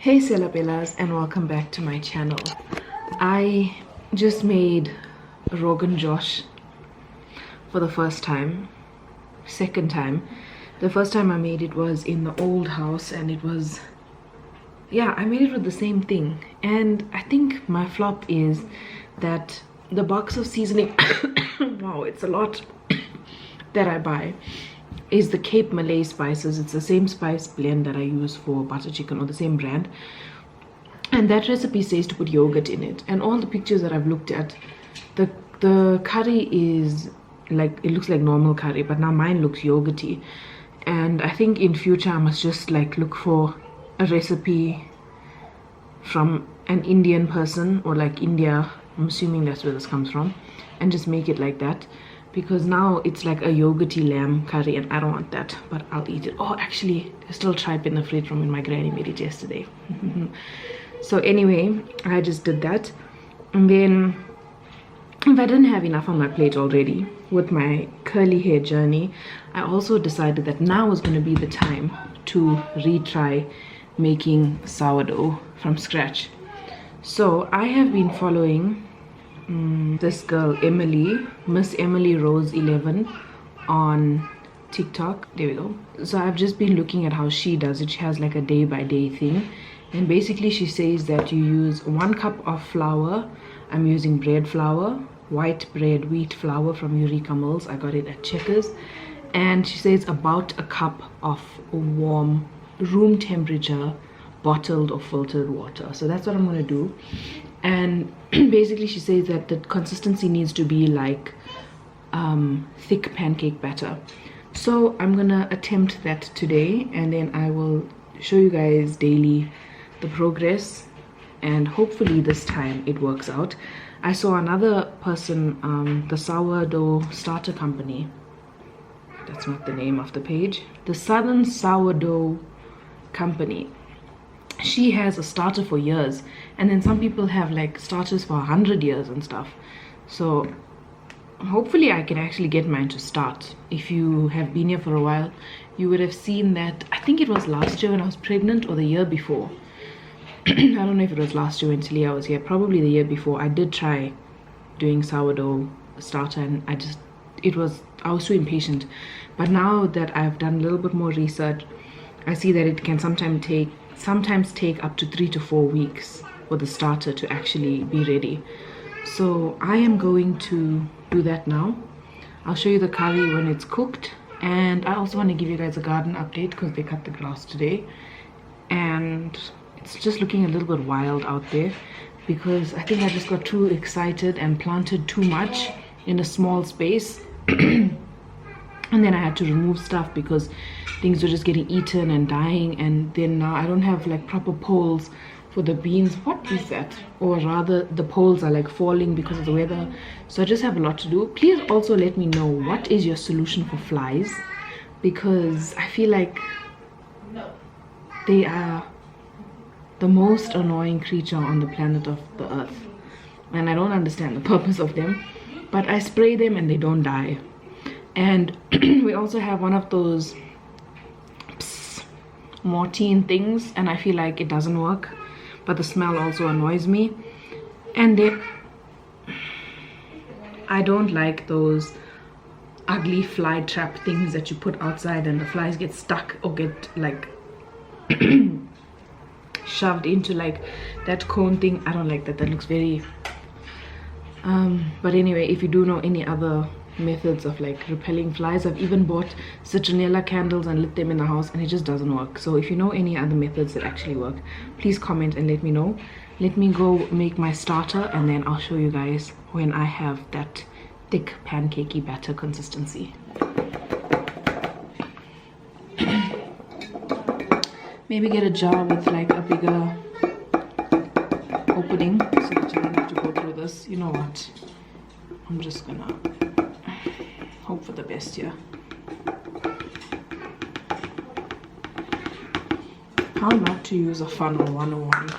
Hey Sela Bellas, and welcome back to my channel. I just made Rogan Josh for the first time, second time. The first time I made it was in the old house, and it was, yeah, I made it with the same thing. And I think my flop is that the box of seasoning, wow, it's a lot that I buy, is the Cape Malay spices. It's the same spice blend that I use for butter chicken, or the same brand, and that recipe says to put yogurt in it. And all the pictures that I've looked at, the curry is like, it looks like normal curry, but now mine looks yogurty. And I think in future I must just like look for a recipe from an Indian person, or like India, I'm assuming that's where this comes from, and just make it like that. Because now it's like a yogurty lamb curry, and I don't want that, but I'll eat it. Oh, actually, there's still tripe in the fridge from when my granny made it yesterday. So anyway, I just did that. And then, if I didn't have enough on my plate already with my curly hair journey, I also decided that now was going to be the time to retry making sourdough from scratch. So I have been following this girl Emily, Miss Emily Rose 11 on TikTok. There we go. So I've just been looking at how she does it. She has like a day-by-day thing, and basically she says that you use 1 cup of flour. I'm using bread flour, white bread wheat flour from Eureka Mills. I got it at Checkers. And she says about a cup of warm room temperature bottled or filtered water. So that's what I'm going to do. And basically she says that the consistency needs to be like thick pancake batter. So I'm gonna attempt that today, and then I will show you guys daily the progress, and hopefully this time it works out. I saw another person, the Sourdough Starter Company, that's not the name of the page, the Southern Sourdough Company. She has a starter for years, and then some people have like starters for 100 years and stuff. So hopefully I can actually get mine to start. If you have been here for a while, you would have seen that, I think it was last year when I was pregnant, or the year before. I don't know if it was last year when Selina was here, probably the year before. I did try doing sourdough starter, and I was too impatient. But now that I've done a little bit more research, I see that it can sometimes take up to 3 to 4 weeks for the starter to actually be ready. So I am going to do that now. I'll show you the curry when it's cooked, and I also want to give you guys a garden update because they cut the grass today, and it's just looking a little bit wild out there because I think I just got too excited and planted too much in a small space. And then I had to remove stuff because things were just getting eaten and dying, and then now I don't have like proper poles for the beans. What is that? Or rather, the poles are like falling because of the weather. So I just have a lot to do. Please also let me know, what is your solution for flies? Because I feel like they are the most annoying creature on the planet of the earth, and I don't understand the purpose of them, but I spray them and they don't die. And we also have one of those Mortine things, and I feel like it doesn't work, but the smell also annoys me. And I don't like those ugly fly trap things that you put outside and the flies get stuck or get like shoved into like that cone thing. I don't like that. That looks very but anyway, if you do know any other methods of like repelling flies, I've even bought citronella candles and lit them in the house, and it just doesn't work. So if you know any other methods that actually work, please comment and let me know. Let me go make my starter, and then I'll show you guys when I have that thick pancakey batter consistency. Maybe get a jar with like a bigger opening so that you don't have to go through this. You know what, I'm just gonna hope for the best here. How not to use a funnel 101.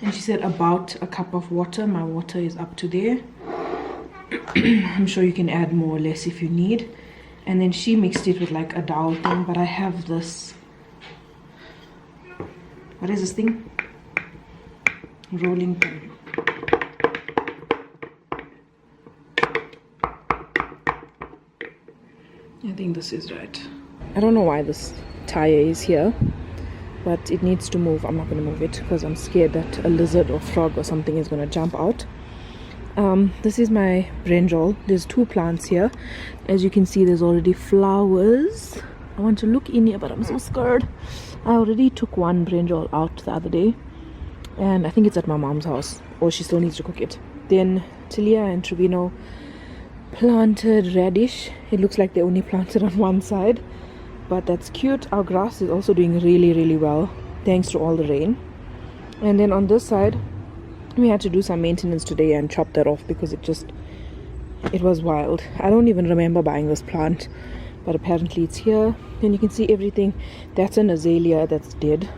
And she said about a cup of water. My water is up to there. I'm sure you can add more or less if you need. And then she mixed it with like a dowel thing, but I have this, what is this thing? rolling pin. I think this is right. I don't know why this tire is here, but it needs to move. I'm not going to move it because I'm scared that a lizard or frog or something is going to jump out. This is my brinjal. There's 2 plants here. As you can see, there's already flowers. I want to look in here, but I'm so scared. I already took one brinjal out the other day, and I think it's at my mom's house, or she still needs to cook it. Then Tilia and Trevino planted radish. It looks like they only planted on one side, but that's cute. Our grass is also doing really well, thanks to all the rain. And then on this side, we had to do some maintenance today and chop that off because it was wild. I don't even remember buying this plant, but apparently it's here. Then you can see everything. That's an azalea that's dead.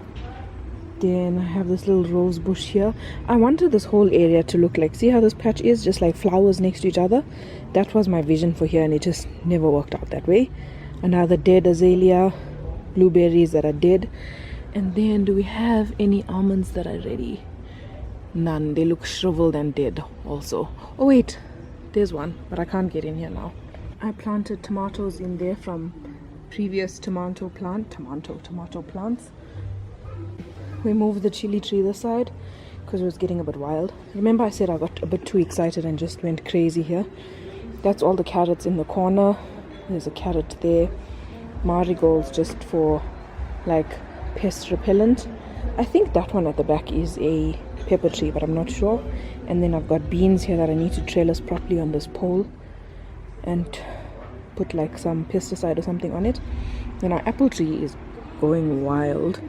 Then I have this little rose bush here. I wanted this whole area to look like, see how this patch is, just like flowers next to each other. That was my vision for here, and it just never worked out that way. Another dead azalea, blueberries that are dead. And then do we have any almonds that are ready? None. They look shriveled and dead also. Oh wait, there's one, but I can't get in here now. I planted tomatoes in there from previous tomato plants. We moved the chili tree this side because it was getting a bit wild. Remember I said I got a bit too excited and just went crazy here. That's all the carrots in the corner. There's a carrot there. Marigolds just for like pest repellent. I think that one at the back is a pepper tree, but I'm not sure. And then I've got beans here that I need to trellis properly on this pole and put like some pesticide or something on it. Then our apple tree is going wild,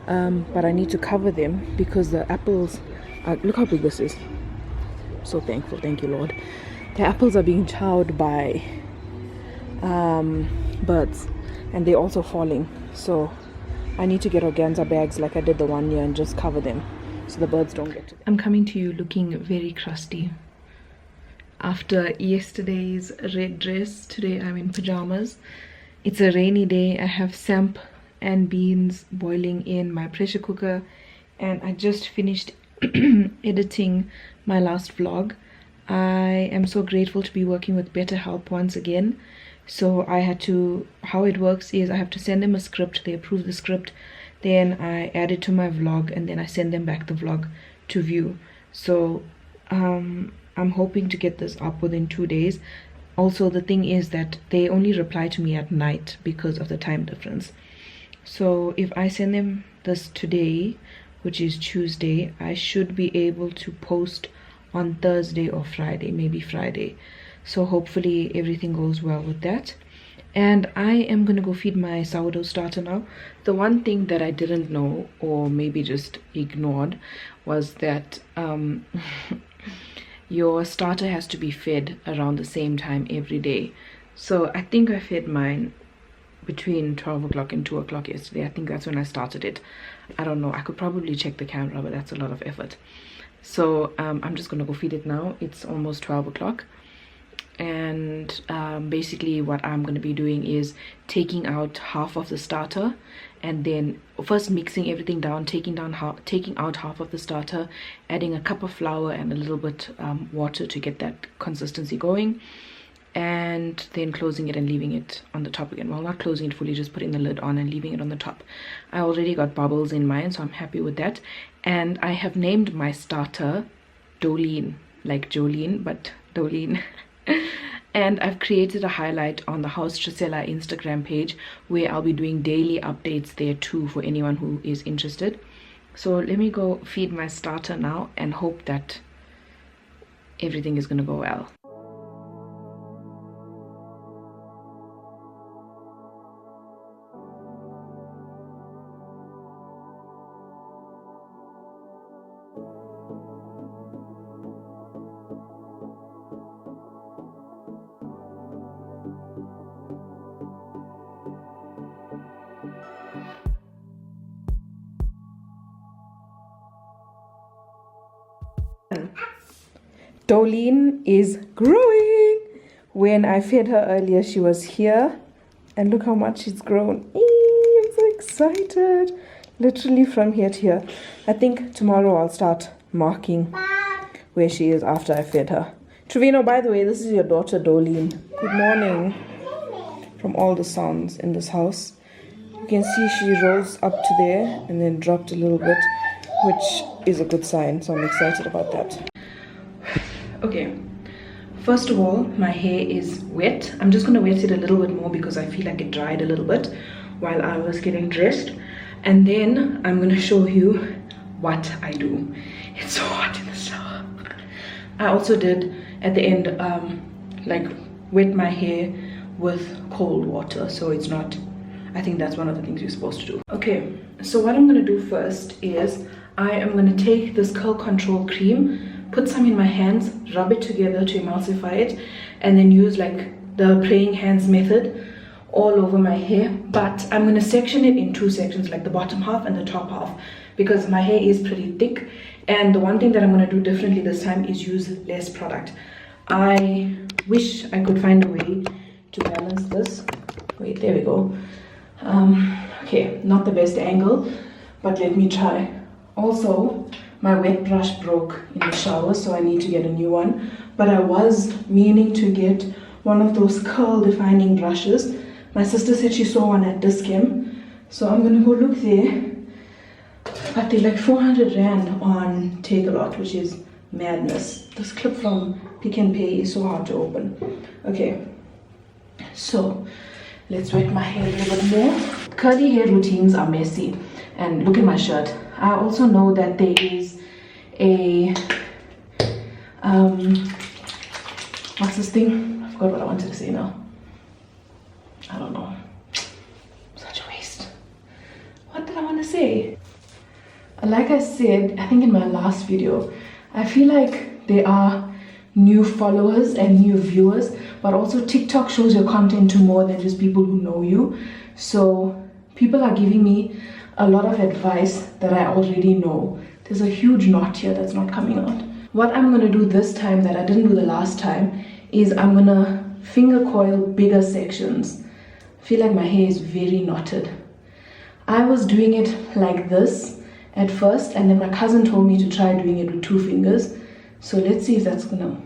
but I need to cover them because the apples are, look how big this is. I'm so thankful, thank you Lord. The apples are being chowed by birds, and they're also falling, so I need to get organza bags like I did the one year and just cover them so the birds don't get to them. I'm coming to you looking very crusty. After yesterday's red dress, today I'm in pajamas. It's a rainy day. I have samp and beans boiling in my pressure cooker, and I just finished editing my last vlog. I am so grateful to be working with Better Help once again. So I had to, how it works is I have to send them a script, they approve the script, then I add it to my vlog, and then I send them back the vlog to view. So I'm hoping to get this up within 2 days. Also, the thing is that they only reply to me at night because of the time difference. So if I send them this today, which is Tuesday, I should be able to post on Thursday or Friday, maybe Friday. So hopefully everything goes well with that. And I am gonna go feed my sourdough starter now. The one thing that I didn't know, or maybe just ignored, was that your starter has to be fed around the same time every day. So I think I fed mine between 12 o'clock and 2 o'clock yesterday. I think that's when I started it. I don't know, I could probably check the camera, but that's a lot of effort. So I'm just gonna go feed it now. It's almost 12 o'clock. And basically what I'm going to be doing is taking out half of the starter, and then first mixing everything down, taking out half of the starter, adding a cup of flour and a little bit water to get that consistency going, and then closing it and leaving it on the top again. Well, not closing it fully, just putting the lid on and leaving it on the top. I already got bubbles in mine, so I'm happy with that. And I have named my starter Dolene, like Jolene, but Dolene. And I've created a highlight on the House Sela Instagram page where I'll be doing daily updates there too for anyone who is interested. So let me go feed my starter now and hope that everything is gonna go well. Dolene is growing. When I fed her earlier, she was here, and look how much she's grown. I'm so excited. Literally from here to here. I think tomorrow I'll start marking where she is after I fed her. Trevino, by the way, this is your daughter Dolene. Good morning. From all the sounds in this house, you can see she rose up to there and then dropped a little bit, which is a good sign, so I'm excited about that. Okay, first of all, my hair is wet. I'm just going to wet it a little bit more because I feel like it dried a little bit while I was getting dressed. And then I'm going to show you what I do. It's so hot in the shower. I also did at the end like wet my hair with cold water, so it's not, I think that's one of the things you're supposed to do. Okay, so what I'm going to do first is I am going to take this curl control cream, put some in my hands, rub it together to emulsify it, and then use like the praying hands method all over my hair. But I'm going to section it in two sections, like the bottom half and the top half, because my hair is pretty thick. And the one thing that I'm going to do differently this time is use less product. I wish I could find a way to balance this. Wait, there we go. Okay, not the best angle, but let me try. Also, my wet brush broke in the shower, so I need to get a new one. But I was meaning to get one of those curl defining brushes. My sister said she saw one at Discam, so I'm gonna go look there. But they're like 400 Rand on Take-A-Lot, which is madness. This clip from Pick n Pay is so hard to open. Okay, so let's wet my hair a little bit more. Curly hair routines are messy, and look at my shirt. I also know that there is a what's this thing? I forgot what I wanted to say now. I don't know. Such a waste. What did I want to say? Like I said, I think in my last video, I feel like there are new followers and new viewers, but also TikTok shows your content to more than just people who know you. So people are giving me a lot of advice that I already know. There's a huge knot here that's not coming out. What I'm gonna do this time that I didn't do the last time is I'm gonna finger coil bigger sections. I feel like my hair is very knotted. I was doing it like this at first, and then my cousin told me to try doing it with 2 fingers. So let's see if that's gonna...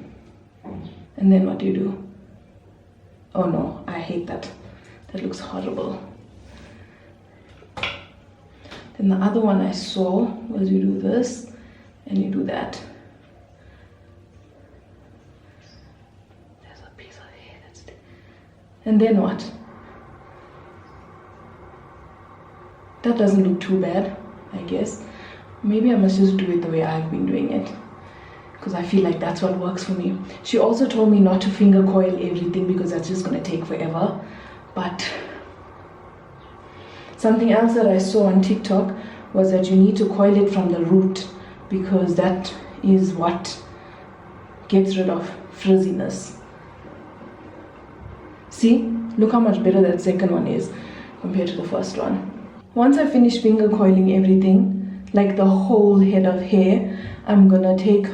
And then what do you do? Oh no, I hate that. That looks horrible. Then the other one I saw was you do this and you do that. There's a piece of hair that's... And then what? That doesn't look too bad, I guess. Maybe I must just do it the way I've been doing it, because I feel like that's what works for me. She also told me not to finger coil everything because that's just going to take forever. But something else that I saw on TikTok was that you need to coil it from the root, because that is what gets rid of frizziness. See? Look how much better that second one is compared to the first one. Once I finish finger coiling everything, like the whole head of hair, I'm gonna take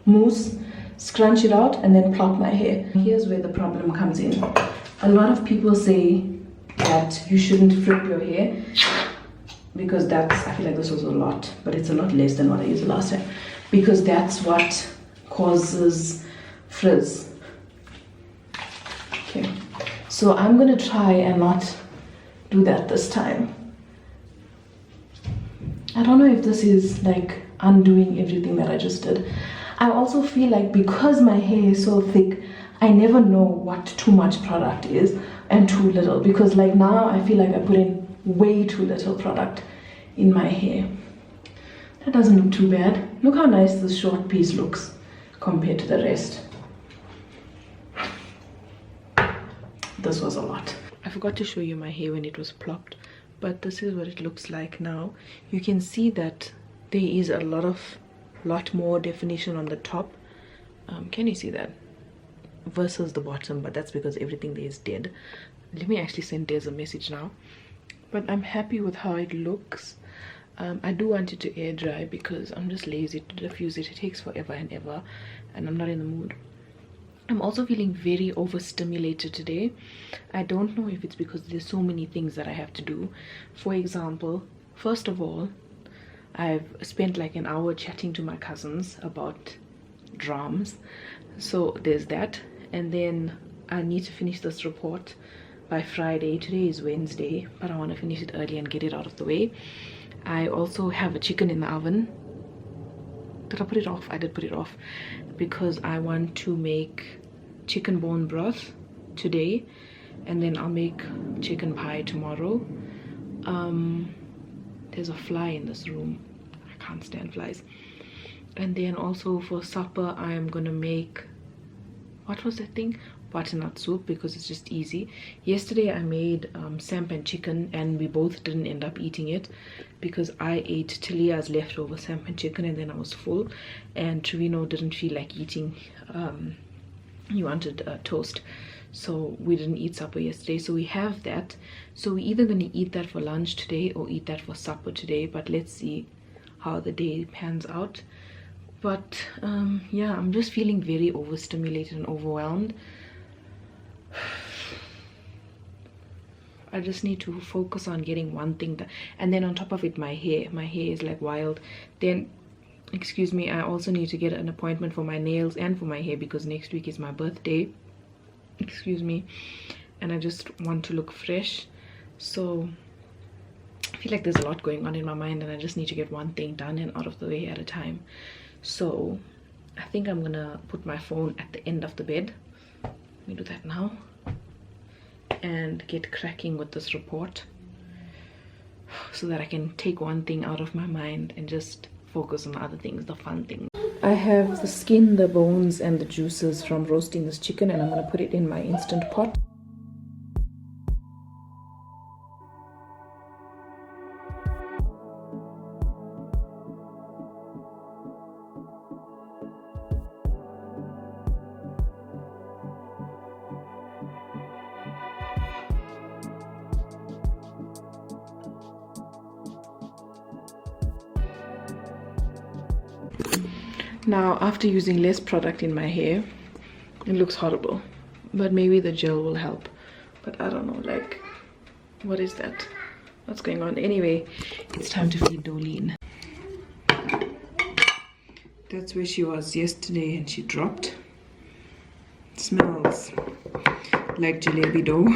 mousse, scrunch it out, and then plop my hair. Here's where the problem comes in. A lot of people say that you shouldn't flip your hair, because that's, I feel like this was a lot, but it's a lot less than what I used the last time, because that's what causes frizz. Okay, so I'm gonna try and not do that this time. I don't know if this is like undoing everything that I just did. I also feel like because my hair is so thick, I never know what too much product is and too little, because like now I feel like I put in way too little product in my hair. That doesn't look too bad. Look how nice this short piece looks compared to the rest. This was a lot. I forgot to show you my hair when it was plopped, but this is what it looks like now. You can see that there is a lot more definition on the top. Can you see that? Versus the bottom, but that's because everything there is dead. Let me actually send Des a message now. But I'm happy with how it looks. I do want it to air dry because I'm just lazy to diffuse it. It takes forever and ever, and I'm not in the mood. I'm also feeling very overstimulated today. I don't know if it's because there's so many things that I have to do. For example, first of all, I've spent like an hour chatting to my cousins about drums, so there's that. And then I need to finish this report by Friday. Today is Wednesday, but I want to finish it early and get it out of the way. I also have a chicken in the oven. Did I put it off? I did put it off because I want to make chicken bone broth today, and then I'll make chicken pie tomorrow. There's a fly in this room. I can't stand flies. And then also for supper I am gonna make, what was that thing, butternut soup, because it's just easy. Yesterday I made sampan chicken and we both didn't end up eating it because I ate Talia's leftover sampan chicken and then I was full, and Trevino didn't feel like eating. He wanted toast, so we didn't eat supper yesterday. So we have that, so we're either going to eat that for lunch today or eat that for supper today, but let's see how the day pans out. But yeah, I'm just feeling very overstimulated and overwhelmed. I just need to focus on getting one thing done. And then on top of it, my hair is like wild. Then, excuse me, I also need to get an appointment for my nails and for my hair because next week is my birthday. Excuse me. And I just want to look fresh. So I feel like there's a lot going on in my mind and I just need to get one thing done and out of the way at a time. So I think I'm gonna put my phone at the end of the bed. Let me do that now and get cracking with this report so that I can take one thing out of my mind and just focus on other things, the fun things. I have the skin, the bones and the juices from roasting this chicken, and I'm going to put it in my instant pot. Now, after using less product in my hair, it looks horrible, but maybe the gel will help. But I don't know, like, what is that? What's going on? Anyway, it's time to feed Dolene. That's where she was yesterday and she dropped. It smells like jalebi dough.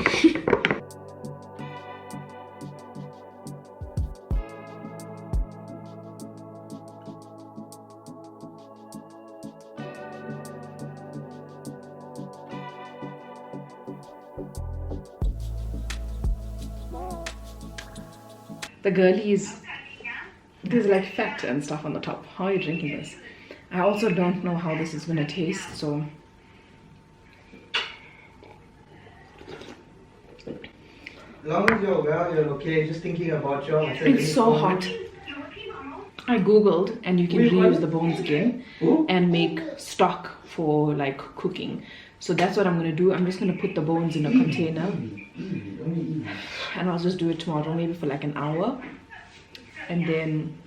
The girlies, there's like fat and stuff on the top. How are you drinking this? I also don't know how this is gonna taste, so as long as you're well, you're okay. Just thinking about your. It's so hot. I googled and you can reuse the bones again and make stock for like cooking. So that's what I'm gonna do. I'm just gonna put the bones in a container and I'll just do it tomorrow, maybe for like an hour. And then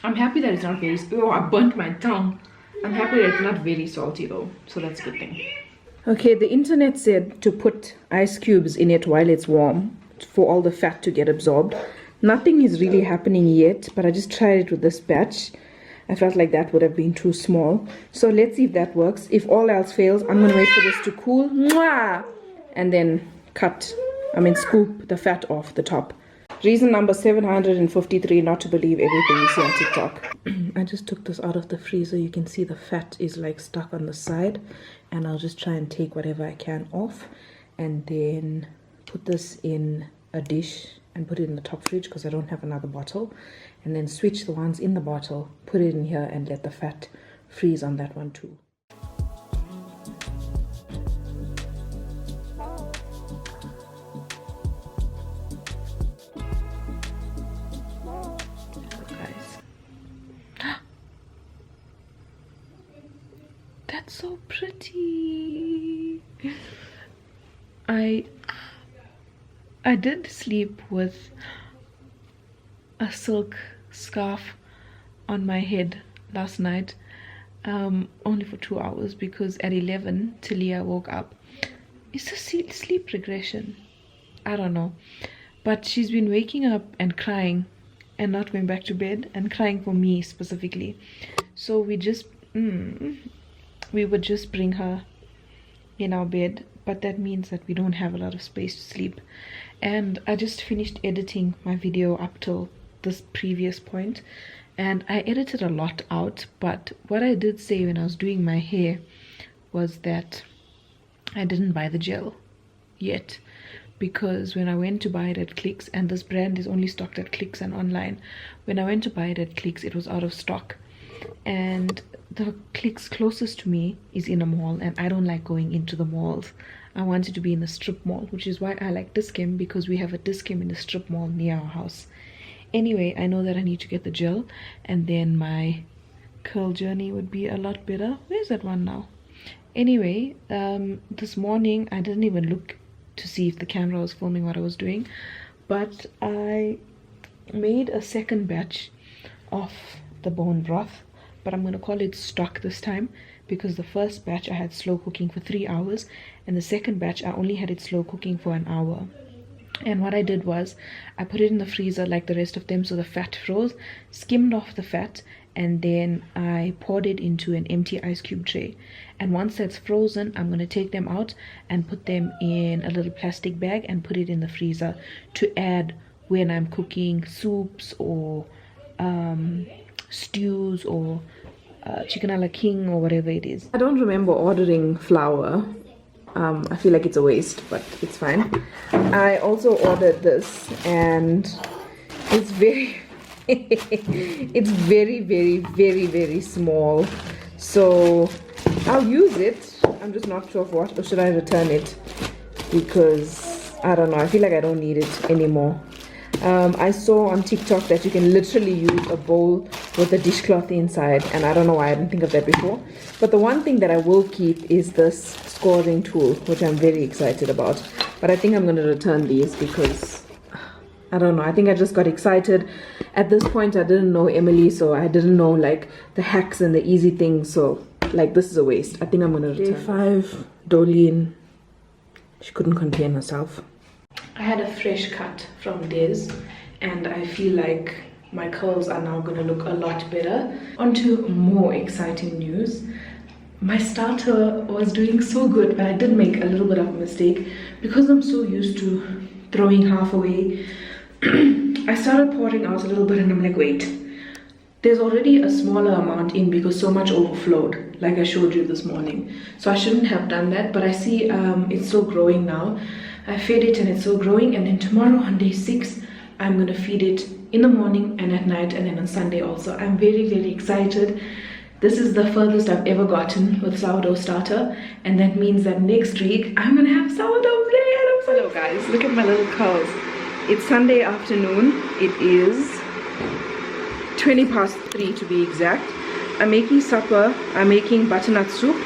I'm happy that it's not very, oh, I burnt my tongue. I'm happy that it's not very salty though, so that's a good thing. Okay, the internet said to put ice cubes in it while it's warm for all the fat to get absorbed. Nothing is really happening yet, but I just tried it with this batch. I felt like that would have been too small. So let's see if that works. If all else fails, I'm going to wait for this to cool. Mwah! And then scoop the fat off the top. Reason number 753 not to believe everything you see on TikTok. I just took this out of the freezer. You can see the fat is like stuck on the side. And I'll just try and take whatever I can off. And then put this in a dish and put it in the top fridge because I don't have another bottle. And then switch the ones in the bottle, put it in here and let the fat freeze on that one too. That's so pretty. I did sleep with a silk scarf on my head last night, only for 2 hours because at 11 Talia woke up. Is this sleep regression? I don't know, but she's been waking up and crying and not going back to bed and crying for me specifically. So we would just bring her in our bed, but that means that we don't have a lot of space to sleep. And I just finished editing my video up till this previous point, and I edited a lot out. But what I did say when I was doing my hair was that I didn't buy the gel yet, because when I went to buy it at Clicks, and this brand is only stocked at Clicks and online, when I went to buy it at Clicks it was out of stock, and the Clicks closest to me is in a mall, and I don't like going into the malls. I wanted to be in the strip mall, which is why I like Dis-Chem, because we have a Dis-Chem in the strip mall near our house. Anyway, I know that I need to get the gel, and then my curl journey would be a lot better. Where's that one now? Anyway, this morning I didn't even look to see if the camera was filming what I was doing, but I made a second batch of the bone broth, but I'm going to call it stock this time, because the first batch I had slow cooking for 3 hours, and the second batch I only had it slow cooking for an hour. And what I did was I put it in the freezer like the rest of them, so the fat froze, skimmed off the fat, and then I poured it into an empty ice cube tray. And once that's frozen, I'm going to take them out and put them in a little plastic bag and put it in the freezer to add when I'm cooking soups or stews or chicken a la king or whatever it is. I don't remember ordering flour. I feel like it's a waste, but it's fine. I also ordered this, and it's very it's very small, so I'll use it. I'm just not sure of what, or should I return it, because I don't know, I feel like I don't need it anymore. I saw on TikTok that you can literally use a bowl with a dishcloth inside, and I don't know why I didn't think of that before. But the one thing that I will keep is this scoring tool, which I'm very excited about. But I think I'm going to return these because I don't know, I think I just got excited. At this point I didn't know Emily, so I didn't know like the hacks and the easy things, so like this is a waste. I think I'm going to return. Day 5, Dolene, she couldn't contain herself. I had a fresh cut from Des, and I feel like my curls are now going to look a lot better. On to more exciting news. My starter was doing so good, but I did make a little bit of a mistake because I'm so used to throwing half away. I started pouring out a little bit, and I'm like, wait, there's already a smaller amount in because so much overflowed, like I showed you this morning. So I shouldn't have done that, but I see it's still growing now. I fed it and it's still growing, and then tomorrow on day 6 I'm gonna feed it in the morning and at night, and then on Sunday also. I'm very excited. This is the furthest I've ever gotten with sourdough starter, and that means that next week I'm gonna have sourdough bread. Hello guys, look at my little curls. It's Sunday afternoon. It is 20 past 3 to be exact. I'm making supper. I'm making butternut soup,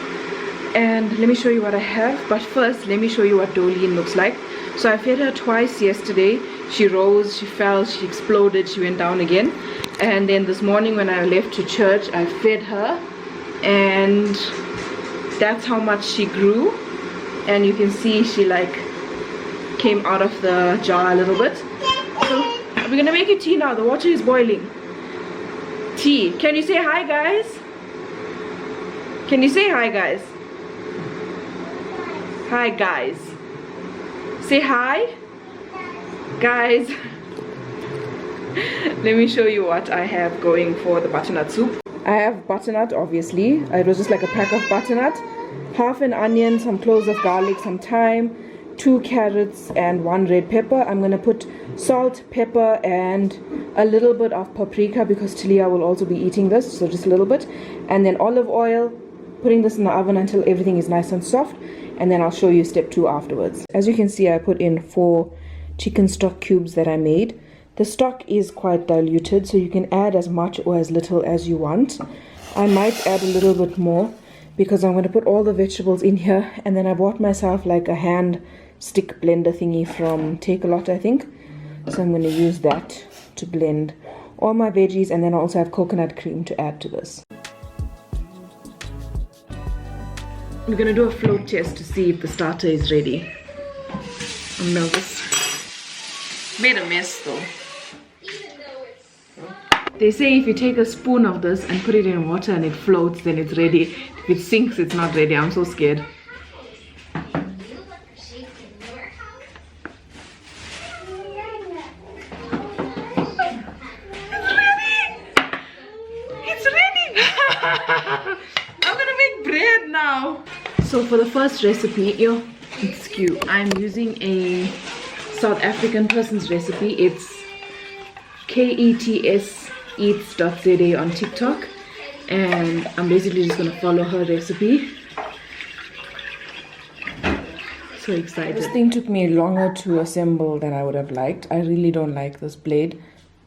and let me show you what I have. But first let me show you what Dolene looks like. So I fed her twice yesterday. She rose, she fell, she exploded, she went down again. And then this morning when I left to church, I fed her, and that's how much she grew. And you can see she like came out of the jar a little bit. So we're gonna make you tea now. The water is boiling. Tea. Can you say hi guys? Can you say hi guys? Hi guys. Say hi guys. Let me show you what I have going for the butternut soup. I have butternut, obviously. It was just like a pack of butternut, half an onion, some cloves of garlic, some thyme, 2 carrots and 1 red pepper. I'm gonna put salt, pepper and a little bit of paprika because Talia will also be eating this, so just a little bit. And then olive oil, putting this in the oven until everything is nice and soft, and then I'll show you step 2 afterwards. As you can see, I put in 4 chicken stock cubes that I made. The stock is quite diluted, so you can add as much or as little as you want. I might add a little bit more because I'm going to put all the vegetables in here, and then I bought myself like a hand stick blender thingy from Take-A-Lot, I think. So I'm going to use that to blend all my veggies, and then I also have coconut cream to add to this. We're going to do a float test to see if the starter is ready. I'm nervous. Made a mess though. Even though it's They say if you take a spoon of this and put it in water and it floats, then it's ready. If it sinks, it's not ready. I'm so scared. It's ready! I'm gonna make bread now. So for the first recipe, it's cute. I'm using a South African person's recipe. It's KETS.eats.za on TikTok, and I'm basically just gonna follow her recipe. So excited. This thing took me longer to assemble than I would have liked. I really don't like this blade,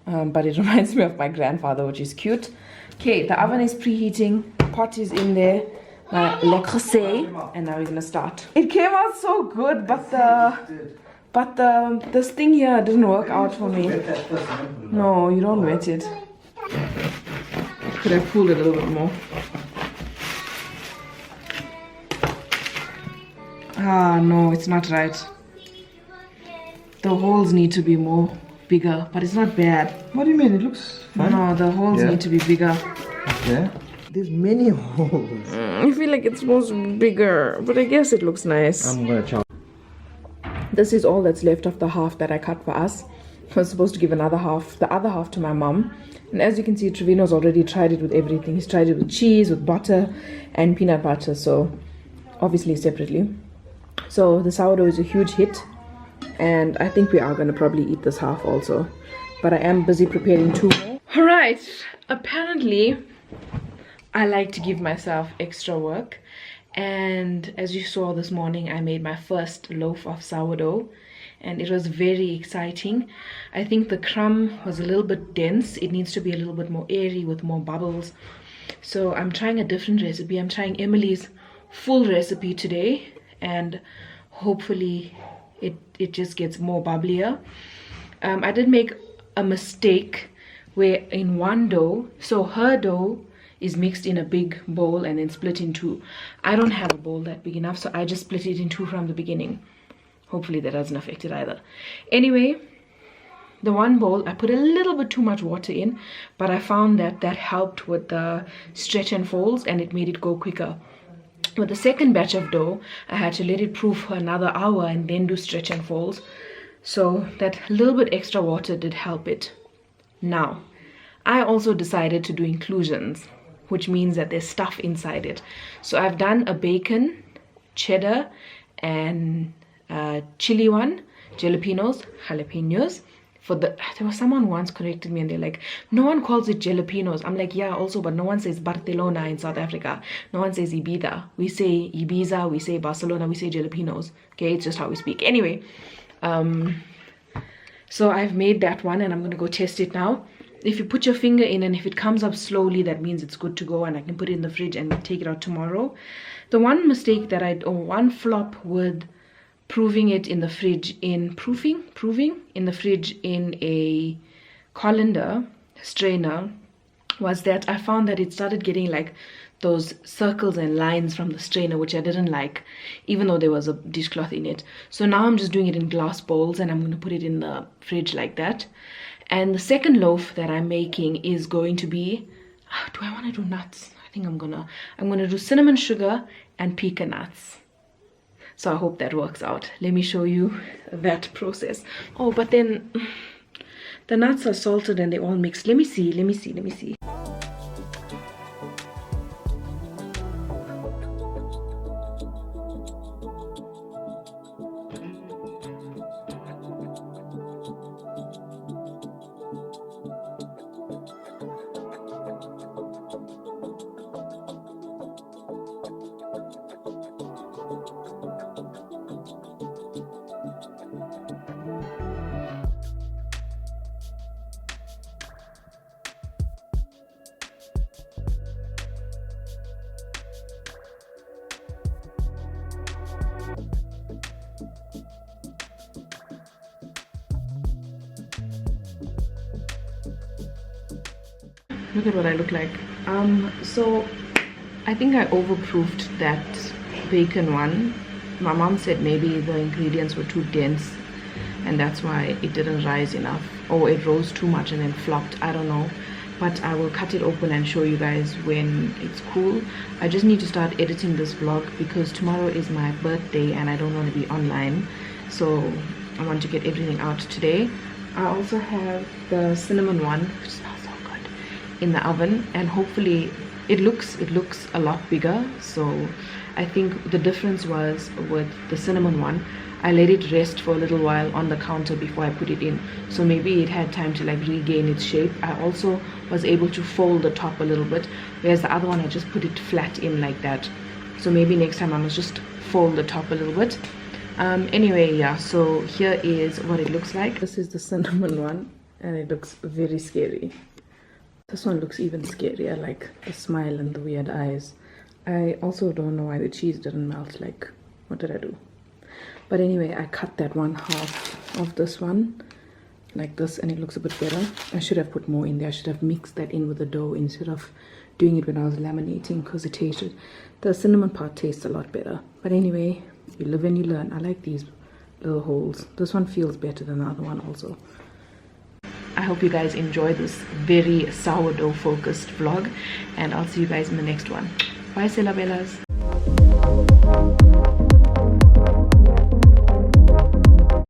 but it reminds me of my grandfather, which is cute. Okay, the oven is preheating, pot is in there, le creuset, and now we're gonna start. It came out so good, but this thing here didn't work out for me. No, you don't wet it. Could have pulled it a little bit more. Ah, no, it's not right. The holes need to be bigger, but it's not bad. What do you mean? It looks fine. No, the holes need to be bigger. Okay. There's many holes. I feel like it's supposed to be bigger, but I guess it looks nice. I'm gonna chop. This is all that's left of the half that I cut for us. I was supposed to give the other half to my mom. And as you can see, Trevino's already tried it with everything. He's tried it with cheese, with butter, and peanut butter. So, obviously separately. So, the sourdough is a huge hit. And I think we are going to probably eat this half also. But I am busy preparing 2 more. Alright, apparently, I like to give myself extra work. And as you saw this morning, I made my first loaf of sourdough, and it was very exciting. I think the crumb was a little bit dense. It needs to be a little bit more airy with more bubbles. So I'm trying a different recipe. I'm trying Emily's full recipe today, and hopefully it just gets more bubblier. I did make a mistake where in one dough, so her dough is mixed in a big bowl and then split in 2. I don't have a bowl that big enough, so I just split it in 2 from the beginning. Hopefully that doesn't affect it either. Anyway, the one bowl, I put a little bit too much water in, but I found that helped with the stretch and folds, and it made it go quicker. With the second batch of dough, I had to let it proof for another hour and then do stretch and folds. So that little bit extra water did help it. Now, I also decided to do inclusions, which means that there's stuff inside it. So I've done a bacon, cheddar, and chili one, jalapenos. There was someone once corrected me and they're like, no one calls it jalapenos. I'm like, yeah, also, but no one says Barcelona in South Africa. No one says Ibiza. We say Ibiza, we say Barcelona, we say jalapenos. Okay, it's just how we speak. Anyway, so I've made that one and I'm gonna go test it now. If you put your finger in and if it comes up slowly, that means it's good to go and I can put it in the fridge and take it out tomorrow. The one mistake that one flop with proving it in the fridge proving in the fridge in a colander strainer was that I found that it started getting like those circles and lines from the strainer, which I didn't like, even though there was a dishcloth in it. So now I'm just doing it in glass bowls and I'm going to put it in the fridge like that. And the second loaf that I'm making is going to be, do I want to do nuts? I think I'm gonna do cinnamon sugar and pecan nuts. So I hope that works out. Let me show you that process. Oh, but then the nuts are salted and they're all mixed. Let me see. Look at what I look like. So I think I overproofed that bacon one. My mom said maybe the ingredients were too dense and that's why it didn't rise enough, or it rose too much and then flopped. I don't know, but I will cut it open and show you guys when it's cool. I just need to start editing this vlog because tomorrow is my birthday and I don't want to be online, so I want to get everything out today. I also have the cinnamon one, which smells so good, in the oven, and hopefully it looks a lot bigger. So I think the difference was with the cinnamon one, I let it rest for a little while on the counter before I put it in, so maybe it had time to like regain its shape. I also was able to fold the top a little bit, whereas the other one I just put it flat in like that. So maybe next time I must just fold the top a little bit. Anyway, yeah, so here is what it looks like. This is the cinnamon one and it looks very scary. This one looks even scarier, like the smile and the weird eyes. I also don't know why the cheese didn't melt. Like, what did I do? But anyway, I cut that one half of this one like this and it looks a bit better. I should have put more in there. I should have mixed that in with the dough instead of doing it when I was laminating, because it tasted, the cinnamon part tastes a lot better. But anyway, you live and you learn. I like these little holes. This one feels better than the other one also. I hope you guys enjoy this very sourdough focused vlog, and I'll see you guys in the next one. Bye, Sela Bellas.